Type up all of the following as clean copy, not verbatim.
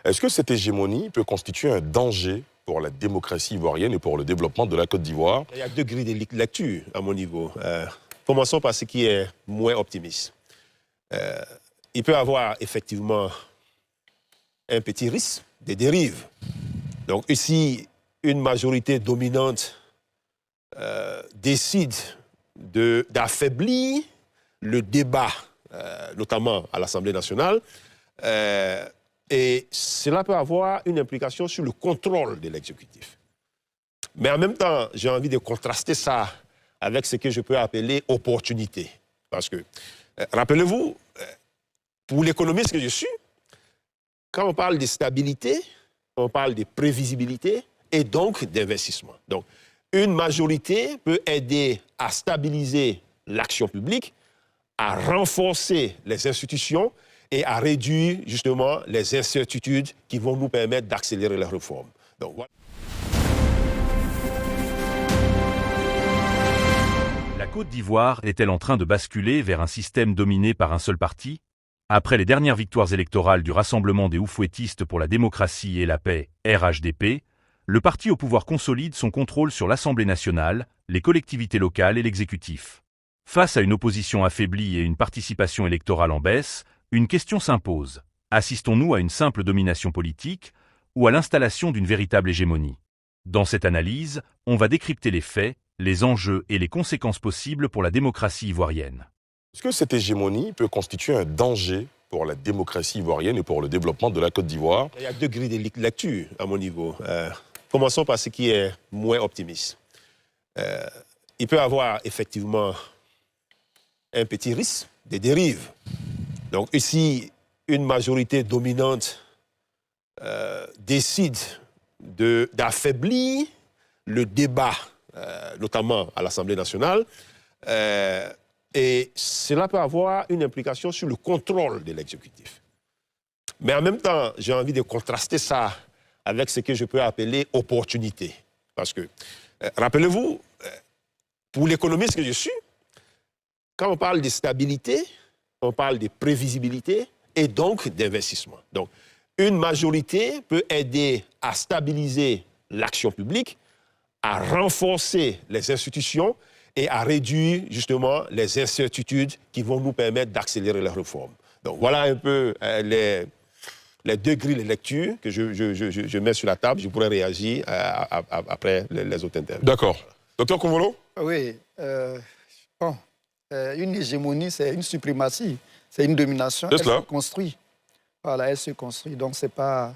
Est-ce que cette hégémonie peut constituer un danger pour la démocratie ivoirienne et pour le développement de la Côte d'Ivoire? Il y a deux grilles de lecture à mon niveau. Commençons par ce qui est moins optimiste. Il peut y avoir effectivement un petit risque de dérive. Donc ici, une majorité dominante décide d'affaiblir le débat, notamment à l'Assemblée nationale, et cela peut avoir une implication sur le contrôle de l'exécutif. Mais en même temps, j'ai envie de contraster ça avec ce que je peux appeler opportunité. Parce que, rappelez-vous, pour l'économiste que je suis, quand on parle de stabilité, on parle de prévisibilité et donc d'investissement. Donc, une majorité peut aider à stabiliser l'action publique, à renforcer les institutions et à réduire justement les incertitudes qui vont nous permettre d'accélérer les réformes. Donc, voilà. La Côte d'Ivoire est-elle en train de basculer vers un système dominé par un seul parti? Après les dernières victoires électorales du Rassemblement des Oufouettistes pour la démocratie et la paix, RHDP, le parti au pouvoir consolide son contrôle sur l'Assemblée nationale, les collectivités locales et l'exécutif. Face à une opposition affaiblie et une participation électorale en baisse, une question s'impose. Assistons-nous à une simple domination politique ou à l'installation d'une véritable hégémonie? Dans cette analyse, on va décrypter les faits, les enjeux et les conséquences possibles pour la démocratie ivoirienne. Est-ce que cette hégémonie peut constituer un danger pour la démocratie ivoirienne et pour le développement de la Côte d'Ivoire? Il y a deux grilles de lecture à mon niveau. Commençons par ce qui est moins optimiste. Il peut y avoir effectivement un petit risque de dérive. Donc ici, une majorité dominante décide d'affaiblir le débat, notamment à l'Assemblée nationale, et cela peut avoir une implication sur le contrôle de l'exécutif. Mais en même temps, j'ai envie de contraster ça avec ce que je peux appeler opportunité. Parce que, rappelez-vous, pour l'économiste que je suis, quand on parle de stabilité, on parle de prévisibilité et donc d'investissement. Donc, une majorité peut aider à stabiliser l'action publique, à renforcer les institutions et à réduire justement les incertitudes qui vont nous permettre d'accélérer les réformes. Donc, voilà un peu les deux grilles de lecture que je mets sur la table. Je pourrais réagir après les autres intervenants. D'accord. Docteur Konvolo? Oui. Bon, une hégémonie, c'est une suprématie, c'est une domination. Elle se construit. Voilà, elle se construit. Donc, ce n'est pas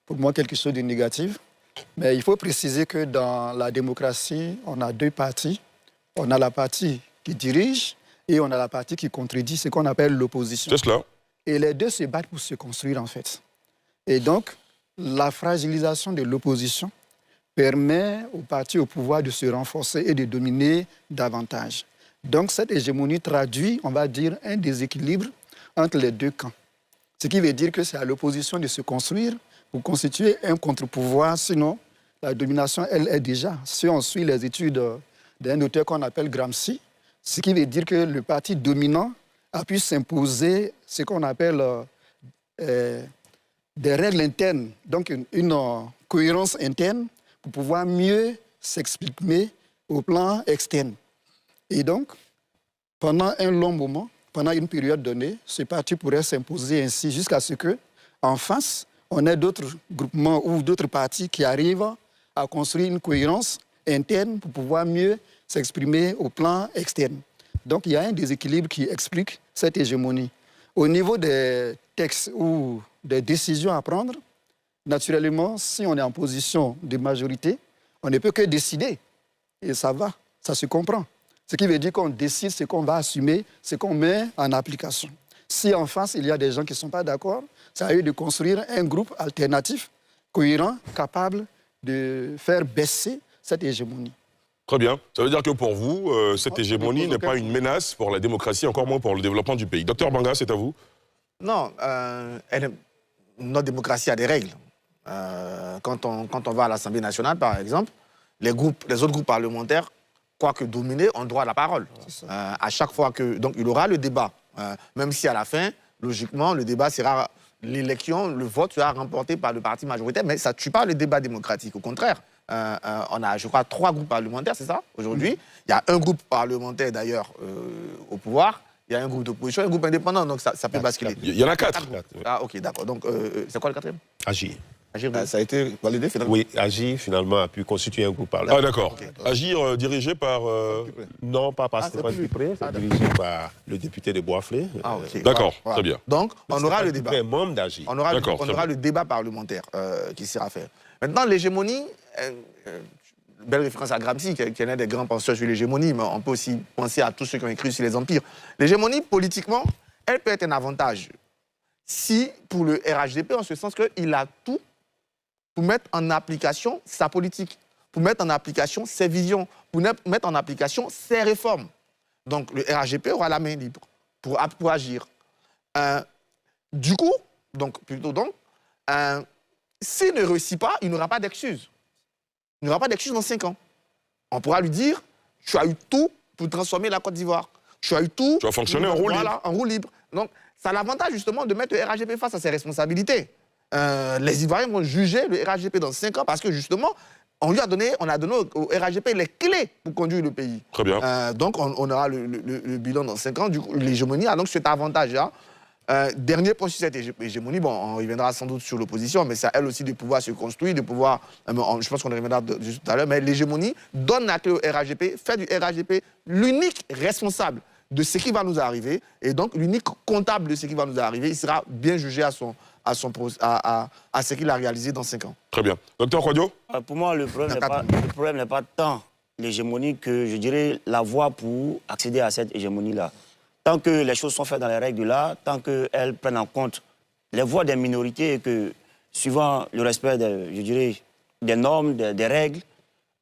pour moi quelque chose de négatif. Mais il faut préciser que dans la démocratie, on a deux partis. On a la partie qui dirige et on a la partie qui contredit, ce qu'on appelle l'opposition. C'est cela. Et les deux se battent pour se construire, en fait. Et donc, la fragilisation de l'opposition permet aux partis au pouvoir de se renforcer et de dominer davantage. Donc, cette hégémonie traduit, on va dire, un déséquilibre entre les deux camps. Ce qui veut dire que c'est à l'opposition de se construire pour constituer un contre-pouvoir. Sinon, la domination, elle est déjà. Si on suit les études d'un auteur qu'on appelle Gramsci, ce qui veut dire que le parti dominant a pu s'imposer ce qu'on appelle des règles internes, donc une cohérence interne pour pouvoir mieux s'exprimer au plan externe. Et donc, pendant un long moment, pendant une période donnée, ce parti pourrait s'imposer ainsi jusqu'à ce qu'en face, on ait d'autres groupements ou d'autres partis qui arrivent à construire une cohérence interne pour pouvoir mieux s'exprimer au plan externe. Donc, il y a un déséquilibre qui explique cette hégémonie. Au niveau des textes ou des décisions à prendre, naturellement, si on est en position de majorité, on ne peut que décider. Et ça va, ça se comprend. Ce qui veut dire qu'on décide ce qu'on va assumer, ce qu'on met en application. Si en face, il y a des gens qui ne sont pas d'accord, c'est à eux de construire un groupe alternatif, cohérent, capable de faire baisser cette hégémonie. Très bien. Ça veut dire que pour vous, cette hégémonie n'est pas une menace pour la démocratie, encore moins pour le développement du pays. Docteur Banga, c'est à vous. Non, notre démocratie a des règles. Quand on va à l'Assemblée nationale, par exemple, les autres groupes parlementaires, quoique dominés, ont droit à la parole. À chaque fois que... Donc, il y aura le débat. Même si à la fin, logiquement, le débat sera l'élection, le vote sera remporté par le parti majoritaire, mais ça ne tue pas le débat démocratique. Au contraire, on a, je crois, 3 groupes parlementaires, c'est ça, aujourd'hui. Il y a un groupe parlementaire, d'ailleurs, au pouvoir. Il y a un groupe d'opposition, un groupe indépendant, donc ça peut basculer. Il y en a 4. Ah, ok, d'accord. Donc, c'est quoi le 4e? Agir. Agir, Ça a été validé finalement? Oui, Agir finalement a pu constituer un groupe parlementaire. Ah d'accord. Okay. Agir dirigé par... Non, pas par Stéphane Dupré, c'est dirigé par le député de Boisflé. Ah ok. D'accord, très bien. Donc, on aura le débat. Membre d'Agir. On aura le débat parlementaire qui sera fait. Maintenant, l'hégémonie, belle référence à Gramsci, qui est l'un des grands penseurs sur l'hégémonie, mais on peut aussi penser à tous ceux qui ont écrit sur les empires. L'hégémonie, politiquement, elle peut être un avantage. Si, pour le RHDP, en ce sens qu'il a tout pour mettre en application sa politique, pour mettre en application ses visions, pour mettre en application ses réformes. Donc le RHDP aura la main libre pour agir. Du coup, s'il ne réussit pas, il n'aura pas d'excuse. Il n'aura pas d'excuse dans 5 ans. On pourra lui dire, tu as eu tout pour transformer la Côte d'Ivoire. Tu as eu tout. Tu as fonctionné en roue libre. En roue libre. Donc, ça a l'avantage justement de mettre le RHDP face à ses responsabilités. Les Ivoiriens vont juger le RHDP dans 5 ans parce que justement, on a donné au RHDP les clés pour conduire le pays. Très bien. Donc, on aura le bilan dans 5 ans. Du coup, l'hégémonie a donc cet avantage-là. Dernier point sur cette hégémonie, bon, on reviendra sans doute sur l'opposition, mais c'est à elle aussi de pouvoir se construire, de pouvoir... je pense qu'on reviendra juste tout à l'heure, mais l'hégémonie donne la clé au RHDP, fait du RHDP l'unique responsable de ce qui va nous arriver, et donc l'unique comptable de ce qui va nous arriver. Il sera bien jugé à ce qu'il a réalisé dans 5 ans. Très bien. Docteur Kouadio? Pour moi, le problème n'est pas tant l'hégémonie que, je dirais, la voie pour accéder à cette hégémonie-là. Tant que les choses sont faites dans les règles de l'art, tant qu'elles prennent en compte les voix des minorités et que, suivant le respect, je dirais, des normes, des règles,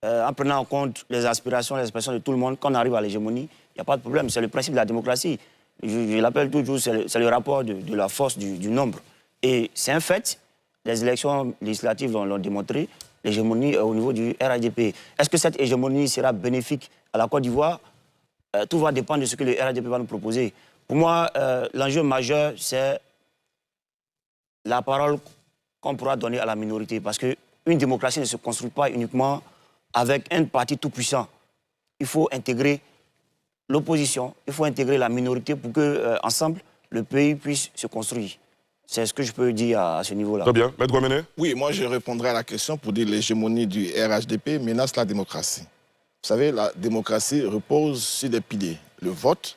en prenant en compte les aspirations de tout le monde, quand on arrive à l'hégémonie, il n'y a pas de problème. C'est le principe de la démocratie. Je l'appelle toujours, c'est le rapport de la force du nombre. Et c'est un fait, les élections législatives l'ont démontré, l'hégémonie au niveau du RHDP. Est-ce que cette hégémonie sera bénéfique à la Côte d'Ivoire? Tout va dépendre de ce que le RHDP va nous proposer. Pour moi, l'enjeu majeur, c'est la parole qu'on pourra donner à la minorité. Parce qu'une démocratie ne se construit pas uniquement avec un parti tout puissant. Il faut intégrer l'opposition, il faut intégrer la minorité pour que, ensemble, le pays puisse se construire. C'est ce que je peux dire à ce niveau-là. Très bien. Maître Guaméné? Oui, moi je répondrai à la question pour dire l'hégémonie du RHDP menace la démocratie. Vous savez, la démocratie repose sur des piliers. Le vote,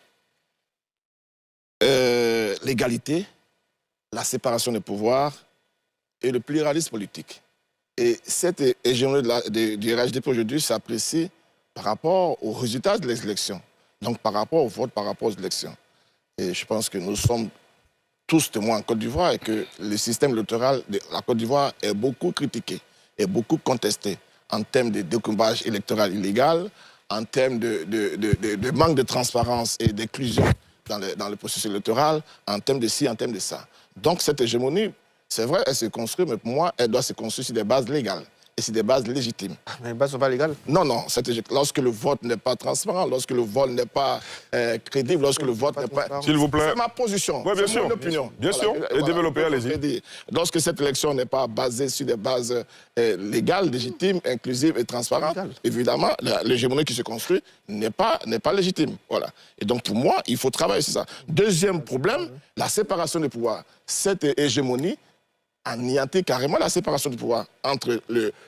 l'égalité, la séparation des pouvoirs et le pluralisme politique. Et cette hégémonie du RHDP aujourd'hui s'apprécie par rapport aux résultats des élections. Donc par rapport au vote, par rapport aux élections. Et je pense que nous sommes tous témoins en Côte d'Ivoire et que le système électoral de la Côte d'Ivoire est beaucoup critiqué et beaucoup contesté en termes de découpage électoral illégal, en termes de manque de transparence et d'inclusion dans le processus électoral, en termes de ci, en termes de ça. Donc cette hégémonie, c'est vrai, elle se construit, mais pour moi, elle doit se construire sur des bases légales et sur des bases légitimes. Mais les bases ne sont pas légales? Non, non. Lorsque le vote n'est pas transparent, lorsque le vote n'est pas crédible, lorsque le vote n'est pas... S'il vous plaît. C'est ma position. Oui, bien sûr. Mon opinion. Bien sûr. Et développer, allez-y. Lorsque cette élection n'est pas basée sur des bases légales, légitimes, inclusives et transparentes, évidemment, l'hégémonie qui se construit n'est pas légitime. Voilà. Et donc, pour moi, il faut travailler sur ça. Deuxième problème, la séparation des pouvoirs. Cette hégémonie anéantit carrément la séparation du pouvoir entre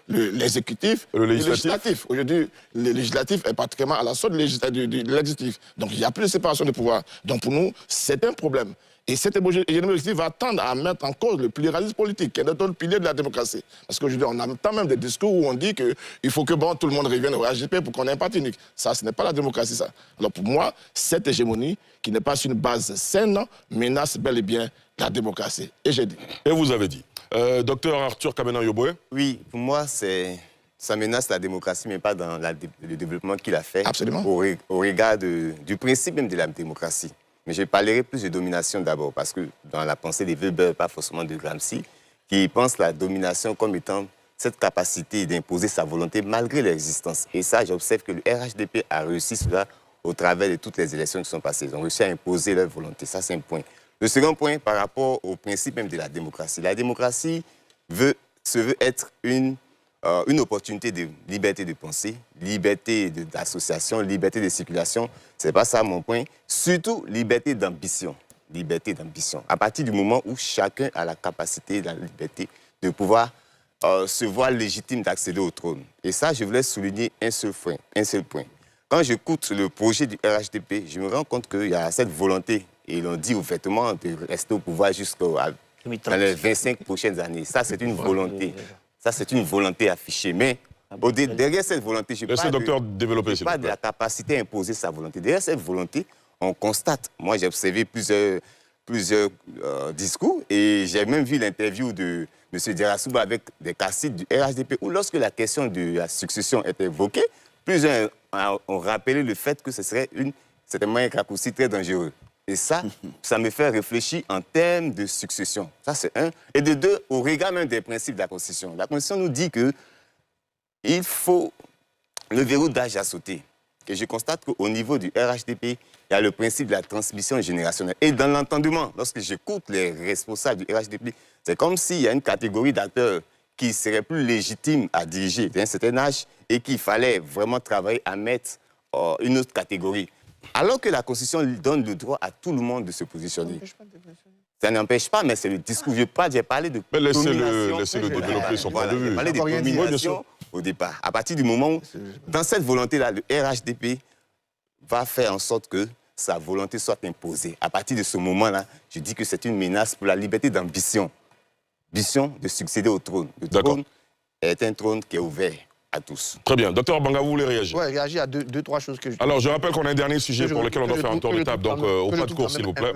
l'exécutif et le législatif. Aujourd'hui, le législatif est pratiquement à la sorte de l'exécutif. Donc, il n'y a plus de séparation des pouvoirs. Donc, pour nous, c'est un problème. Et cette hégémonie va tendre à mettre en cause le pluralisme politique, qui est notre pilier de la démocratie. Parce qu'aujourd'hui, on a tant même des discours où on dit qu'il faut que tout le monde revienne au RHDP pour qu'on ait un parti unique. Ça, ce n'est pas la démocratie, ça. Alors, pour moi, cette hégémonie, qui n'est pas sur une base saine, menace bel et bien la démocratie. Et j'ai dit. Et vous avez dit. Docteur Arthur Kamena-Yoboué? Oui, pour moi, ça menace la démocratie, mais pas dans le développement qu'il a fait. Absolument. Au regard du principe même de la démocratie. Mais je parlerai plus de domination d'abord, parce que dans la pensée de Weber, pas forcément de Gramsci, qui pense la domination comme étant cette capacité d'imposer sa volonté malgré l'existence. Et ça, j'observe que le RHDP a réussi cela au travers de toutes les élections qui sont passées. Ils ont réussi à imposer leur volonté. Ça, c'est un point. Le second point, par rapport au principe même de la démocratie. La démocratie se veut être une opportunité de liberté de pensée, liberté d'association, liberté de circulation. Ce n'est pas ça mon point. Surtout, liberté d'ambition. Liberté d'ambition. À partir du moment où chacun a la capacité, la liberté de pouvoir se voir légitime d'accéder au trône. Et ça, je voulais souligner un seul point. Quand j'écoute le projet du RHDP, je me rends compte qu'il y a cette volonté, et l'on dit ouvertement, de rester au pouvoir dans les 25 prochaines années. Ça, c'est une volonté. Ça, c'est une volonté affichée. Mais derrière cette volonté, je parle de la capacité à imposer sa volonté. Derrière cette volonté, on constate. Moi, j'ai observé plusieurs discours et j'ai même vu l'interview de M. Djerasouba avec des caciques du RHDP où, lorsque la question de la succession est évoquée, plusieurs ont rappelé le fait que ce serait certainement un raccourci très dangereux. Et ça me fait réfléchir en termes de succession. Ça, c'est un. Et de deux, au regard même des principes de la Constitution. La Constitution nous dit qu'il faut le verrou d'âge à sauter. Et je constate qu'au niveau du RHDP, il y a le principe de la transmission générationnelle. Et dans l'entendement, lorsque j'écoute les responsables du RHDP, c'est comme s'il y a une catégorie d'acteurs qui serait plus légitime à diriger d'un certain âge et qu'il fallait vraiment travailler à mettre une autre catégorie. Alors que la Constitution donne le droit à tout le monde de se positionner. Ça n'empêche pas, mais c'est le discours. J'ai parlé de domination. Laissez-le développer son point de vue. J'ai parlé de domination au départ. À partir du moment où, dans cette volonté-là, le RHDP va faire en sorte que sa volonté soit imposée. À partir de ce moment-là, je dis que c'est une menace pour la liberté d'ambition. Ambition de succéder au trône. Le trône est un trône qui est ouvert à tous. Très bien. Docteur Banga, vous voulez réagir? Oui, réagir à deux, trois choses que je... Alors, je rappelle qu'on a un dernier sujet pour lequel on doit faire un tour de table. Donc, au pas de cours, s'il vous plaît.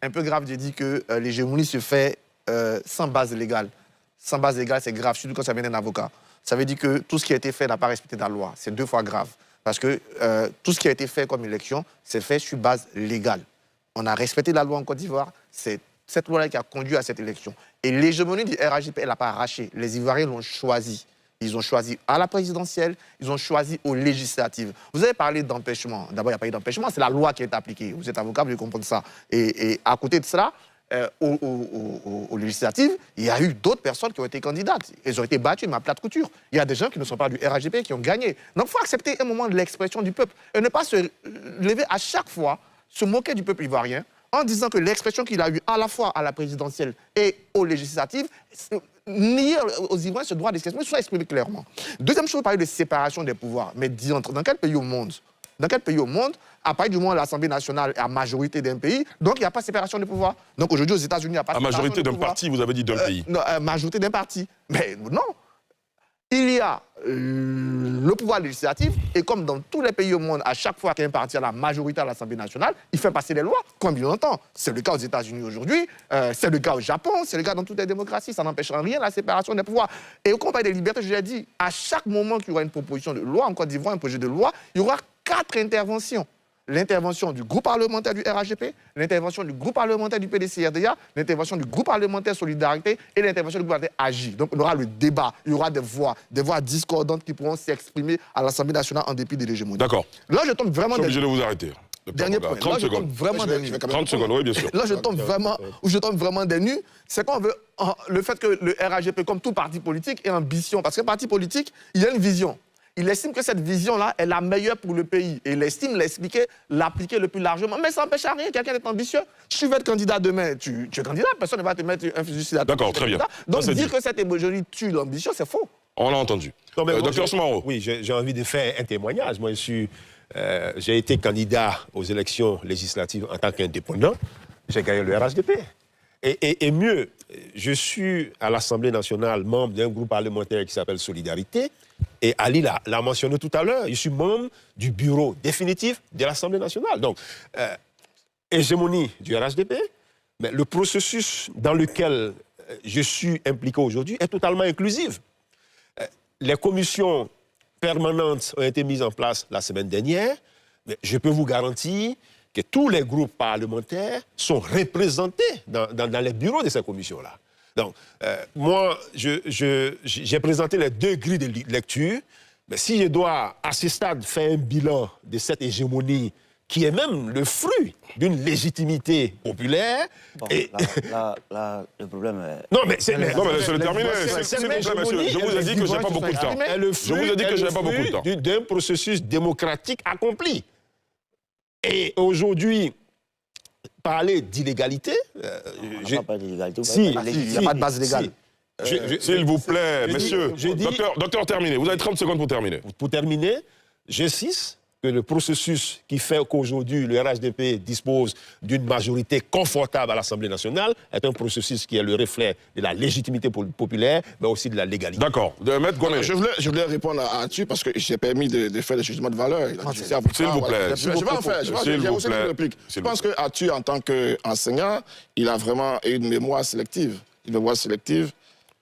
Un peu grave, j'ai dit que l'hégémonie se fait sans base légale. Sans base légale, c'est grave, surtout quand ça vient d'un avocat. Ça veut dire que tout ce qui a été fait n'a pas respecté la loi. C'est 2 fois grave. Parce que tout ce qui a été fait comme élection, c'est fait sur base légale. On a respecté la loi en Côte d'Ivoire. C'est cette loi-là qui a conduit à cette élection. Et l'hégémonie du RHDP, elle n'a pas arraché. Les Ivoiriens l'ont choisi. Ils ont choisi à la présidentielle, ils ont choisi aux législatives. Vous avez parlé d'empêchement. D'abord, il n'y a pas eu d'empêchement, c'est la loi qui est appliquée. Vous êtes avocat, vous devez comprendre ça. Et à côté de cela, aux législatives, il y a eu d'autres personnes qui ont été candidates. Elles ont été battues, mais à plate couture. Il y a des gens qui ne sont pas du RHDP qui ont gagné. Donc, il faut accepter un moment de l'expression du peuple et ne pas se lever à chaque fois, se moquer du peuple ivoirien en disant que l'expression qu'il a eue à la fois à la présidentielle et aux législatives, nier aux Ivoiriens ce droit d'expression, soit exprimé clairement. Deuxième chose, parler de séparation des pouvoirs. Mais dans quel pays au monde? Dans quel pays au monde, à partir du moment où l'Assemblée nationale est à majorité d'un pays, donc il n'y a pas de séparation des pouvoirs. Donc aujourd'hui, aux États-Unis, il n'y a pas de séparation des pouvoirs. À majorité d'un parti, vous avez dit d'un pays. Non, majorité d'un parti. Mais non. Il y a le pouvoir législatif, et comme dans tous les pays au monde, à chaque fois qu'un parti a la majorité à l'Assemblée nationale, il fait passer les lois, comme il l'entend. C'est le cas aux États-Unis aujourd'hui, c'est le cas au Japon, c'est le cas dans toutes les démocraties, ça n'empêche en rien la séparation des pouvoirs. Et au combat des libertés, je l'ai dit, à chaque moment qu'il y aura une proposition de loi, en Côte d'Ivoire, un projet de loi, il y aura 4 interventions. L'intervention du groupe parlementaire du RHDP, l'intervention du groupe parlementaire du PDCRDA, l'intervention du groupe parlementaire Solidarité et l'intervention du groupe parlementaire AGI. Donc on aura le débat, il y aura des voix discordantes qui pourront s'exprimer à l'Assemblée nationale en dépit de l'hégémonie. D'accord. Là, je tombe vraiment... Je suis obligé de vous arrêter. Dernier point. 30 secondes. Je tombe vraiment des nues. 30 secondes, oui, bien sûr. Là, je tombe vraiment des nues. C'est qu'on veut... Le fait que le RHDP, comme tout parti politique, ait ambition. Parce qu'un parti politique, il a une vision. Il estime que cette vision-là est la meilleure pour le pays. Et il estime l'expliquer, l'appliquer le plus largement. Mais ça n'empêche à rien. Quelqu'un est ambitieux. Tu veux être candidat demain, tu es candidat. Personne ne va te mettre un fusil sur la tête. D'accord, très bien. Donc dire que cette hémogénie tue l'ambition, c'est faux. On l'a entendu. Docteur Soumaro. Oui, j'ai envie de faire un témoignage. Moi, j'ai été candidat aux élections législatives en tant qu'indépendant. J'ai gagné le RHDP. Et mieux, je suis à l'Assemblée nationale membre d'un groupe parlementaire qui s'appelle Solidarité. Et Ali l'a mentionné tout à l'heure, je suis membre du bureau définitif de l'Assemblée nationale. Donc, hégémonie du RHDP, mais le processus dans lequel je suis impliqué aujourd'hui est totalement inclusif. Les commissions permanentes ont été mises en place la semaine dernière, mais je peux vous garantir que tous les groupes parlementaires sont représentés dans les bureaux de ces commissions-là. Donc, moi, j'ai présenté les 2 grilles de lecture, mais si je dois, à ce stade, faire un bilan de cette hégémonie qui est même le fruit d'une légitimité populaire. Bon, Et... là, le problème est... Non, mais c'est... Non, mais laissez-le terminer. S'il vous plaît, monsieur. Je vous ai dit que je n'avais pas beaucoup de temps. Je vous ai dit que je n'avais pas beaucoup de temps. D'un processus démocratique accompli. Et aujourd'hui, parler d'illégalité... On n'a pas parlé d'illégalité. Si, il n'y a pas de base légale. S'il vous plaît, messieurs. Docteur, terminez. Vous avez 30 secondes pour terminer. Pour terminer, j'insiste que le processus qui fait qu'aujourd'hui le RHDP dispose d'une majorité confortable à l'Assemblée nationale est un processus qui est le reflet de la légitimité populaire, mais aussi de la légalité. D'accord. Maître Goné. Je voulais répondre à Atu parce que j'ai permis de faire le jugement de valeur. S'il vous plaît. Je vais en faire. J'ai aussi une réplique. Je pense que Atu, en tant qu'enseignant, il a vraiment une mémoire sélective. Une mémoire sélective.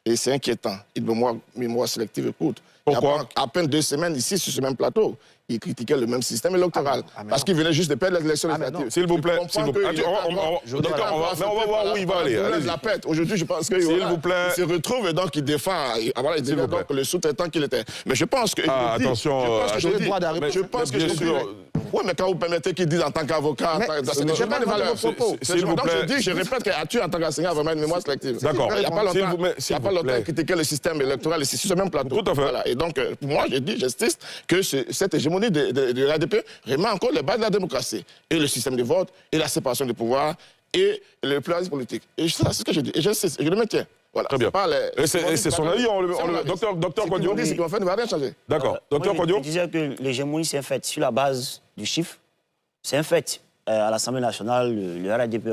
Et c'est inquiétant. Une mémoire sélective écoute. Pourquoi? Il y a à peine 2 semaines ici, sur ce même plateau, il critiquait le même système électoral. Parce qu'il venait juste de perdre les élections législatives. S'il vous plaît. Docteur, on va voir où il va aller. La pète. Aujourd'hui, je pense qu'il se retrouve et donc il défend. Voilà, il défend donc le sous-traitant qu'il était. Mais je pense que... attention. Je pense que... Oui, mais quand vous permettez qu'ils disent en tant qu'avocat... Je pas les valeurs. S'il vous plaît. Je répète qu'Atu, en tant qu'enseignant, a vraiment une mémoire sélective. D'accord. Il n'y a pas longtemps qu'il critiquait le système électoral ici, sur ce même plateau. Tout à fait. Et donc, moi, j'insiste que cette hégémonie de l'ADP remet encore les bases de la démocratie. Et le système de vote, et la séparation des pouvoirs, et le pluralisme politique. Et c'est ce que je dis. Et j'insiste, et je le maintiens. Voilà. Très bien. Et c'est son avis, docteur Kouadio. Ce qu'on fait ne va rien changer. D'accord. Docteur Kouadio. Je disais que l'hégémonie, c'est un fait. Sur la base du chiffre, c'est un fait. À l'Assemblée nationale, le RHDP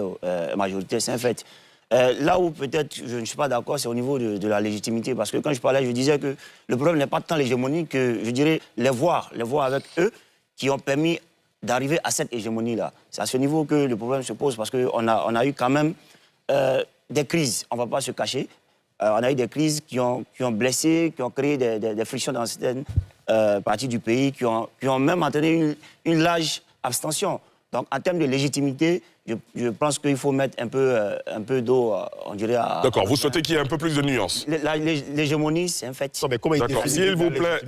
majoritaire, c'est un fait. Là où peut-être je ne suis pas d'accord, c'est au niveau de la légitimité. Parce que quand je parlais, je disais que le problème n'est pas tant l'hégémonie que, je dirais, les voir avec eux qui ont permis d'arriver à cette hégémonie-là. C'est à ce niveau que le problème se pose parce qu'on a eu quand même des crises, on ne va pas se cacher. On a eu des crises qui ont blessé, qui ont créé des frictions dans certaines parties du pays, qui ont même entraîné une large abstention. Donc, en termes de légitimité, je pense qu'il faut mettre un peu d'eau, on dirait... D'accord, vous souhaitez qu'il y ait un peu plus de nuances. L'hégémonie, c'est un fait. D'accord, s'il vous plaît.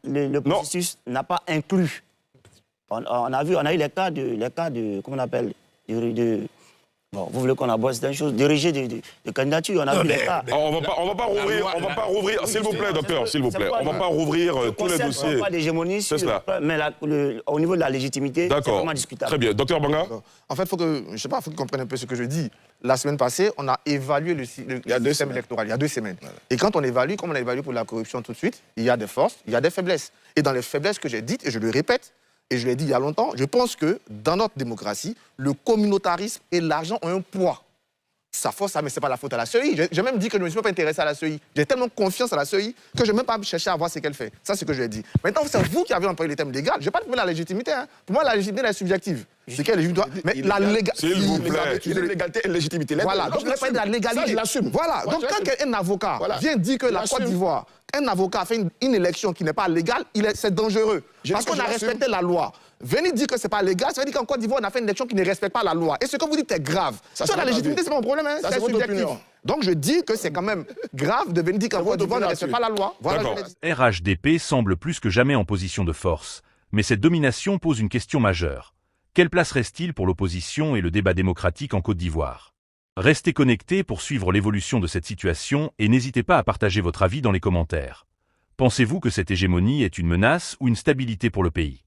Le processus n'a pas inclus. On a eu les cas de comment on appelle, bon, vous voulez qu'on aborde certaines choses, de rejet de candidature, on a vu les cas. On va pas rouvrir, s'il vous plaît, docteur, s'il vous plaît. On va pas rouvrir tous les dossiers. Pas d'hégémonie, c'est cela. Mais au niveau de la légitimité, c'est vraiment discutable. Très bien. Docteur Banga. En fait, faut qu'ils comprennent un peu ce que je dis. La semaine passée, on a évalué le système électoral, il y a 2 semaines. Voilà. Et quand on évalue, comme on a évalué pour la corruption tout de suite, il y a des forces, il y a des faiblesses. Et dans les faiblesses que j'ai dites, et je le répète, et je l'ai dit il y a longtemps, je pense que dans notre démocratie, le communautarisme et l'argent ont un poids. Ça force ça, mais ce n'est pas la faute à la CEI. J'ai même dit que je ne me suis pas intéressé à la CEI. J'ai tellement confiance à la CEI que je n'ai même pas cherché à voir ce qu'elle fait. Ça, c'est ce que je lui ai dit. Maintenant, c'est vous qui avez employé les thèmes légaux. Je n'ai pas trouvé la légitimité. Hein. Pour moi, la légitimité, elle est subjective. C'est qu'elle est mais la légalité. S'il vous plaît. L'égalité et la légitimité. Voilà, donc je vais parler de la légalité. Ça, je l'assume. Voilà, donc quand un avocat vient dire que la Côte d'Ivoire, un avocat a fait une élection qui n'est pas légale, c'est dangereux. Parce qu'on a respecté la loi. Venir dire que ce n'est pas légal, ça veut dire qu'en Côte d'Ivoire, on a fait une élection qui ne respecte pas la loi. Et ce que vous dites est grave. Sur la légitimité, c'est pas mon problème, hein, c'est subjectif. Donc je dis que c'est quand même grave de venir dire qu'en Côte d'Ivoire, on ne respecte pas la loi. Voilà, RHDP semble plus que jamais en position de force, mais cette domination pose une question majeure. Quelle place reste-t-il pour l'opposition et le débat démocratique en Côte d'Ivoire? Restez connectés pour suivre l'évolution de cette situation et n'hésitez pas à partager votre avis dans les commentaires. Pensez-vous que cette hégémonie est une menace ou une stabilité pour le pays?